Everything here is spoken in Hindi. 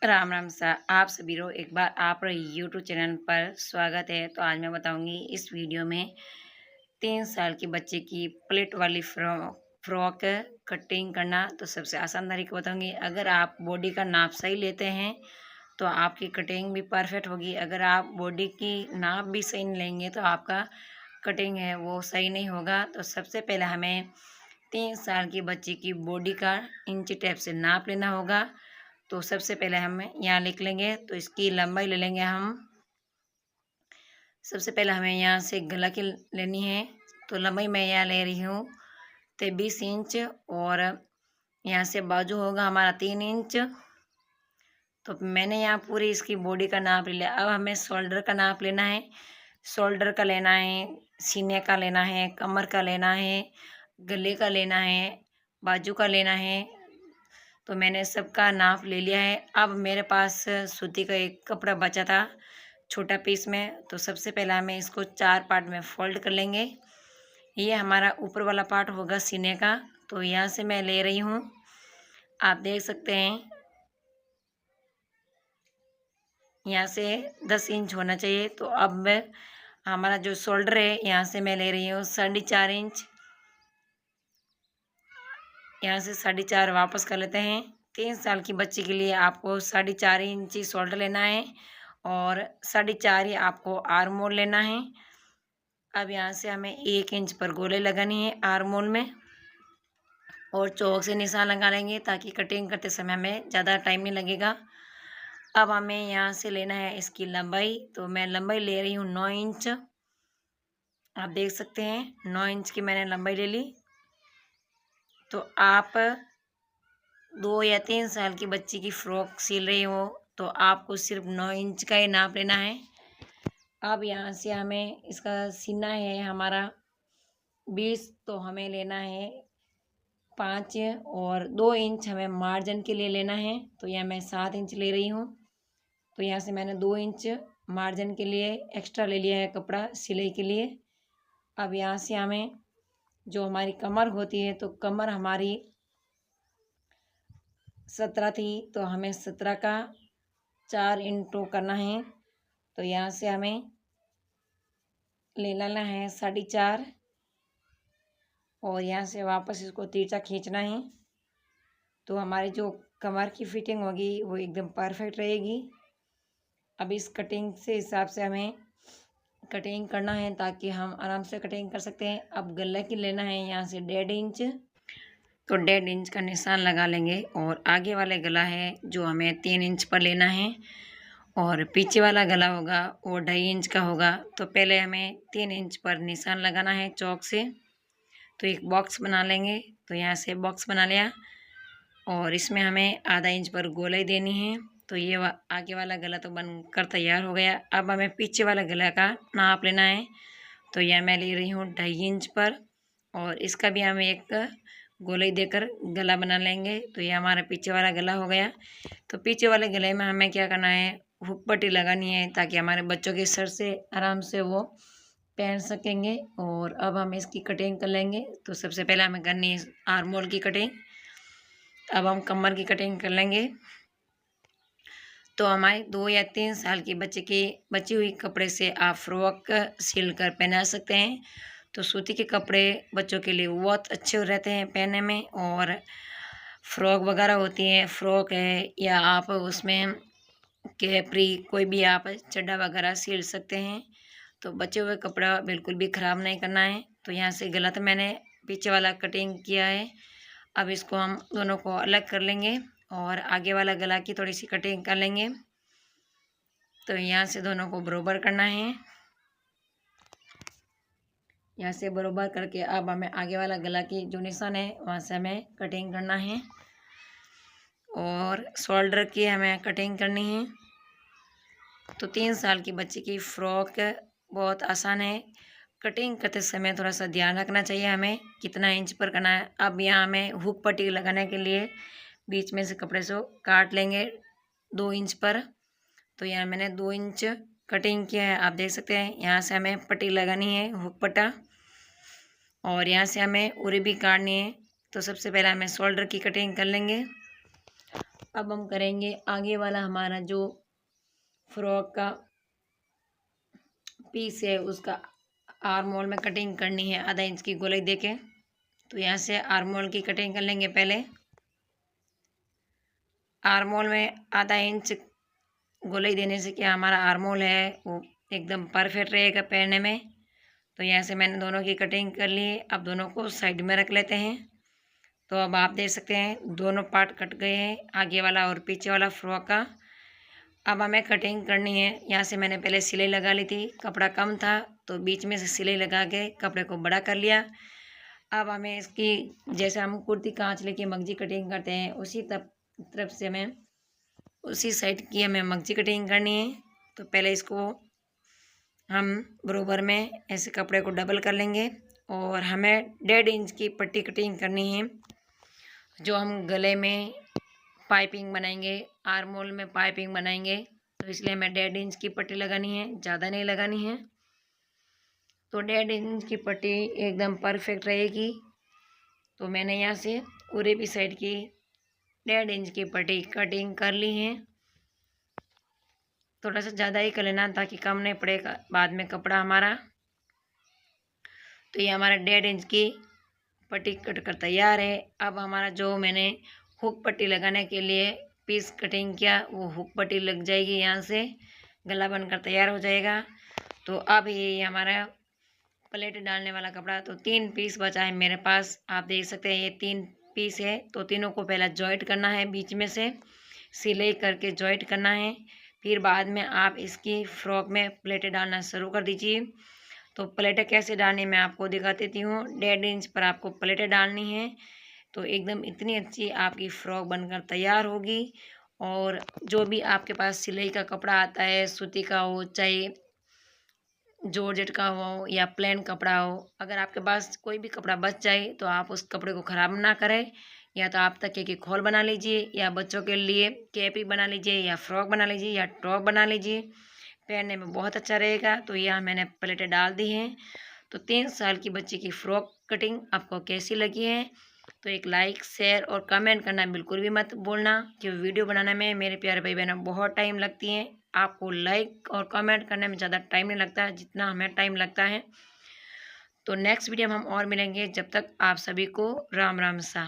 राम राम सा आप सभी लोग एक बार आप यूट्यूब चैनल पर स्वागत है। तो आज मैं बताऊंगी इस वीडियो में 3 साल के बच्चे की प्लेट वाली फ्रॉक कटिंग करना। तो सबसे आसान तरीका बताऊंगी। अगर आप बॉडी का नाप सही लेते हैं तो आपकी कटिंग भी परफेक्ट होगी। अगर आप बॉडी की नाप भी सही नहीं लेंगे तो आपका कटिंग है वो सही नहीं होगा। तो सबसे पहले हमें 3 साल की बच्ची की बॉडी का इंची टेप से नाप लेना होगा। तो सबसे पहले हम यहाँ लिख लेंगे। तो इसकी लंबाई ले लेंगे हम। सबसे पहले हमें यहाँ से गला की लेनी है। तो लंबाई मैं यहाँ ले रही हूँ 20 इंच और यहाँ से बाजू होगा हमारा 3 इंच। तो मैंने यहाँ पूरी इसकी बॉडी का नाप ले लिया। अब हमें शोल्डर का नाप लेना है। शोल्डर का लेना है, सीने का लेना है, कमर का लेना है, गले का लेना है, बाजू का लेना है। तो मैंने सबका नाप ले लिया है। अब मेरे पास सूती का एक कपड़ा बचा था छोटा पीस में। तो सबसे पहला हमें इसको 4 पार्ट में फोल्ड कर लेंगे। ये हमारा ऊपर वाला पार्ट होगा सीने का। तो यहाँ से मैं ले रही हूँ, आप देख सकते हैं यहाँ से 10 इंच होना चाहिए। तो अब हमारा जो शोल्डर है यहाँ से मैं ले रही हूँ 4.5 इंच। यहाँ से 4.5 वापस कर लेते हैं। 3 साल की बच्ची के लिए आपको 4.5 इंची शोल्डर लेना है और 4.5 ही आपको आर्म होल लेना है। अब यहाँ से हमें 1 इंच पर गोले लगानी है आर्म होल में और चौक से निशान लगा लेंगे ताकि कटिंग करते समय हमें ज़्यादा टाइम नहीं लगेगा। अब हमें यहाँ से लेना है इसकी लंबाई। तो मैं लंबाई ले रही हूँ 9 इंच। आप देख सकते हैं 9 इंच की मैंने लंबाई ले ली। तो आप 2 या 3 साल की बच्ची की फ्रॉक सिल रही हो तो आपको सिर्फ 9 इंच का ही नाप लेना है। अब यहाँ से हमें इसका सीना है हमारा 20। तो हमें लेना है 5 और 2 इंच हमें मार्जिन के लिए लेना है। तो यहाँ मैं 7 इंच ले रही हूँ। तो यहाँ से मैंने 2 इंच मार्जिन के लिए एक्स्ट्रा ले लिया है कपड़ा सिलाई के लिए। अब यहाँ से हमें जो हमारी कमर होती है तो कमर हमारी 17 थी। तो हमें 17 का 4 इंटू करना है। तो यहाँ से हमें ले लेना है 4.5 और यहाँ से वापस इसको तिरछा खींचना है। तो हमारी जो कमर की फिटिंग होगी वो एकदम परफेक्ट रहेगी। अब इस कटिंग से हिसाब से हमें कटिंग करना है ताकि हम आराम से कटिंग कर सकते हैं। अब गले की लेना है यहाँ से 1.5 इंच। तो 1.5 इंच का निशान लगा लेंगे और आगे वाले गला है जो हमें 3 इंच पर लेना है और पीछे वाला गला होगा वो 2.5 इंच का होगा। तो पहले हमें 3 इंच पर निशान लगाना है चौक से। तो एक बॉक्स बना लेंगे। तो यहाँ से बॉक्स बना लिया और इसमें हमें आधा इंच पर गोलाई देनी है। तो ये आगे वाला गला तो बनकर तैयार हो गया। अब हमें पीछे वाला गला का नाप लेना है। तो यह मैं ले रही हूँ 2.5 इंच पर और इसका भी हम एक गोलाई देकर गला बना लेंगे। तो ये हमारा पीछे वाला गला हो गया। तो पीछे वाले गले में हमें क्या करना है, हुक पट्टी लगानी है ताकि हमारे बच्चों के सर से आराम से वो पहन सकेंगे। और अब हम इसकी कटिंग कर लेंगे। तो सबसे पहले हमें करनी है आर्म होल की कटिंग। अब हम कमर की कटिंग कर लेंगे। तो हमारे 2 या 3 साल की बच्चे की बची हुई कपड़े से आप फ्रॉक सिल कर पहना सकते हैं। तो सूती के कपड़े बच्चों के लिए बहुत अच्छे रहते हैं पहनने में। और फ्रॉक वगैरह होती है, फ्रॉक है या आप उसमें कैपरी कोई भी आप चड्डा वगैरह सिल सकते हैं। तो बचे हुए कपड़ा बिल्कुल भी ख़राब नहीं करना है। तो यहाँ से गलत मैंने पीछे वाला कटिंग किया है। अब इसको हम दोनों को अलग कर लेंगे और आगे वाला गला की थोड़ी सी कटिंग कर लेंगे। तो यहाँ से दोनों को बराबर करना है। यहाँ से बराबर करके अब हमें आगे वाला गला की जो निशान है वहाँ से हमें कटिंग करना है और शोल्डर की हमें कटिंग करनी है। तो 3 साल की बच्ची की फ्रॉक बहुत आसान है। कटिंग करते समय थोड़ा सा ध्यान रखना चाहिए हमें कितना इंच पर करना है। अब यहाँ हमें हुक पट्टी लगाने के लिए बीच में से कपड़े से काट लेंगे 2 इंच पर। तो यहाँ मैंने 2 इंच कटिंग किया है, आप देख सकते हैं। यहाँ से हमें पट्टी लगानी है हुक पट्टा और यहाँ से हमें उरी भी काटनी है। तो सबसे पहले हमें शोल्डर की कटिंग कर लेंगे अब हम करेंगे आगे वाला हमारा जो फ्रॉक का पीस है उसका आर्म होल में कटिंग करनी है आधा इंच की गोलाई देके। तो यहाँ से आर्म होल की कटिंग कर लेंगे। पहले आर्म होल में आधा इंच गोलाई देने से क्या हमारा आर्म होल है वो एकदम परफेक्ट रहेगा पहनने में। तो यहाँ से मैंने दोनों की कटिंग कर ली। अब दोनों को साइड में रख लेते हैं। तो अब आप देख सकते हैं दोनों पार्ट कट गए हैं, आगे वाला और पीछे वाला फ्रॉक का। अब हमें कटिंग करनी है। यहाँ से मैंने पहले सिलाई लगा ली थी, कपड़ा कम था तो बीच में से सिलाई लगा के कपड़े को बड़ा कर लिया। अब हमें इसकी जैसे हम कुर्ती कांच लेके मगजी कटिंग करते हैं उसी तरफ से हमें उसी साइड की हमें मगजी कटिंग करनी है। तो पहले इसको हम बराबर में ऐसे कपड़े को डबल कर लेंगे और हमें 1.5 इंच की पट्टी कटिंग करनी है। जो हम गले में पाइपिंग बनाएंगे, आर्म होल में पाइपिंग बनाएंगे, तो इसलिए हमें 1.5 इंच की पट्टी लगानी है, ज़्यादा नहीं लगानी है। तो 1.5 इंच की पट्टी एकदम परफेक्ट रहेगी। तो मैंने यहाँ से पूरे भी साइड की 1.5 इंच की पट्टी कटिंग कर ली है। थोड़ा सा ज़्यादा ही कर लेना ताकि कम नहीं पड़ेगा बाद में कपड़ा हमारा। तो ये हमारा 1.5 इंच की पट्टी कट कर तैयार है। अब हमारा जो मैंने हुक पट्टी लगाने के लिए पीस कटिंग किया वो हुक पट्टी लग जाएगी, यहाँ से गला बनकर तैयार हो जाएगा। तो अब ये हमारा प्लेट डालने वाला कपड़ा, तो 3 पीस बचा है मेरे पास। आप देख सकते हैं ये 3 पीस है। तो तीनों को पहले जॉइंट करना है, बीच में से सिलाई करके जॉइंट करना है। फिर बाद में आप इसकी फ्रॉक में प्लेटें डालना शुरू कर दीजिए। तो प्लेटें कैसे डालनी मैं आपको दिखा देती हूँ। 1.5 इंच पर आपको प्लेटें डालनी है। तो एकदम इतनी अच्छी आपकी फ्रॉक बनकर तैयार होगी। और जो भी आपके पास सिलाई का कपड़ा आता है, सूती का हो चाहे जॉर्जेट का हो या प्लेन कपड़ा हो, अगर आपके पास कोई भी कपड़ा बच जाए तो आप उस कपड़े को ख़राब ना करें। या तो आप तकिए की खोल बना लीजिए, या बच्चों के लिए कैप ही बना लीजिए, या फ्रॉक बना लीजिए, या टॉप बना लीजिए, पहनने में बहुत अच्छा रहेगा। तो यह मैंने प्लेटें डाल दी हैं। तो 3 साल की बच्ची की फ़्रॉक कटिंग आपको कैसी लगी है तो एक लाइक, शेयर और कमेंट करना बिल्कुल भी मत भूलना, कि वीडियो बनाने में मेरे प्यारे भाई बहनों बहुत टाइम लगती है। आपको लाइक और कमेंट करने में ज़्यादा टाइम नहीं लगता है जितना हमें टाइम लगता है। तो नेक्स्ट वीडियो में हम और मिलेंगे। जब तक आप सभी को राम राम सा।